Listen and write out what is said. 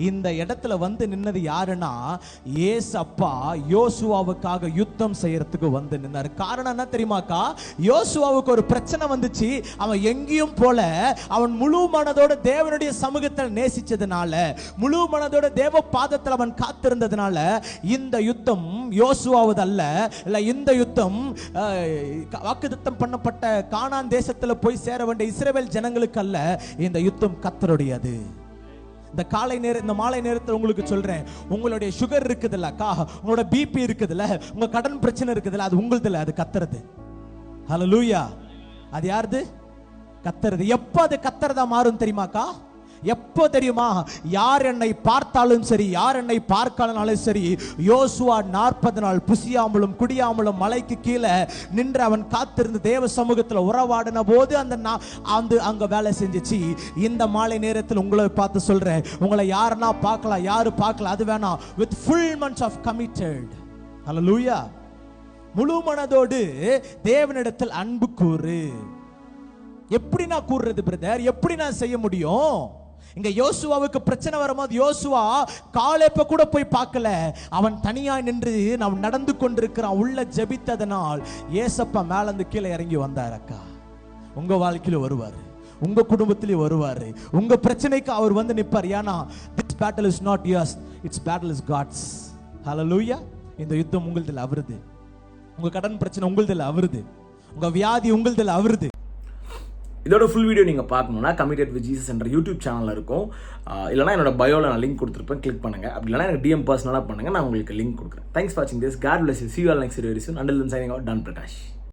இந்த இடத்துல வந்து நின்னது யாருன்னா ஏசப்பா யோசுவாவுக்காக யுத்தம் செய்யறதுக்கு வந்து நின்னாரு. காரணம் என்ன தெரியுமாக்கா? யோசுவாவுக்கு ஒரு பிரச்சனை வந்துச்சு. அவன் எங்கேயும் போல, அவன் முழு மனதோட தேவனுடைய சமூகத்தில் நேசிச்சதுனால, முழு மனதோட தேவ பாதத்தில் அவன் காத்திருந்ததுனால இந்த யுத்தம் யோசுவாவது அல்ல. இந்த யுத்தம் வாக்குத்தத்தம் பண்ணப்பட்ட கானான் தேசத்துல போய் சேர வேண்டிய இஸ்ரவேல் ஜனங்களுக்கு அல்ல. இந்த யுத்தம் கர்த்தருடையது. இந்த காலை நேரம், இந்த மாலை நேரத்தில் உங்களுக்கு சொல்றேன், உங்களுடைய சுகர் இருக்குதுல்லக்கா, உங்களோட பிபி இருக்குதுல்ல, உங்க கடன் பிரச்சனை இருக்குதுல்ல, அது உங்களுது இல்ல, அது கர்த்தருது. ஹல்லேலூயா. அது யாருது? கர்த்தருது. எப்ப அது கர்த்தரதா மாறும் தெரியுமாக்கா? எப்போ தெரியுமா? யார் என்னை பார்த்தாலும் சரி, யார் என்னை பார்க்கலனாலும் சரி, யோசுவா 40 நாள் புசியாமலும் குடியாமலும் மலைக்கு கீழே நின்று அவன் காத்திருந்து தேவ சமூகத்தில் உறவாடின போது அந்த அங்க வேலை செஞ்சிச்சு. இந்த மாலை நேரத்தில் உங்களை பார்த்து சொல்றேன், உங்களை யாருன்னா பார்க்கலாம், யாரு பார்க்கல அது வேணாம். with full months of committed. ஹல்லேலூயா. முழு மனதோடு தேவனிடத்தில் அன்பு கூறு. எப்படி நான் கூறுறது பிரதர்? எப்படி நான் செய்ய முடியும்? இங்க யோசுவாவுக்கு பிரச்சனை வரும்போது யோசுவா காலேப்ப கூட போய் பார்க்கல. அவன் தனியா நின்று நான் நடந்து கொண்டிருக்கிறான். உள்ள ஜெபித்ததனால் ஏசப்பா மேல இருந்து கீழே இறங்கி வந்தார். அக்கா, உங்க வாழ்க்கையில வருவாரு, உங்க குடும்பத்திலேயே வருவாரு, உங்க பிரச்சனைக்கு அவர் வந்து நிற்பார். ஏன்னா this battle is not yours, its battle is God's. ஹல்லேலூயா. இந்த யுத்தம் உங்களுதில் அவருது. உங்க கடன் பிரச்சனை உங்களுதில் அவருது. உங்க வியாதி உங்களுதில் அவருது. இதோட ஃபுல் வீடியோ நீங்கள் பார்க்கணுன்னா கமிட்டட் வித் ஜீசஸ் என்ற யூடியூப் சேனலில் இருக்கும். இல்லைனா என்னோட பயோவில் நான் லிங்க் கொடுத்துருப்பேன், கிளிக் பண்ணுங்கள். அப்படி இல்லைனா எனக்கு டிஎம் பர்சனலாக பண்ணுங்கள், நான் உங்களுக்கு லிங்க் கொடுக்குறேன். தேங்க்ஸ் ஃபார் வாட்சிங் this. God bless you. See you all next video very soon. Until then, signing out, Don Prakash.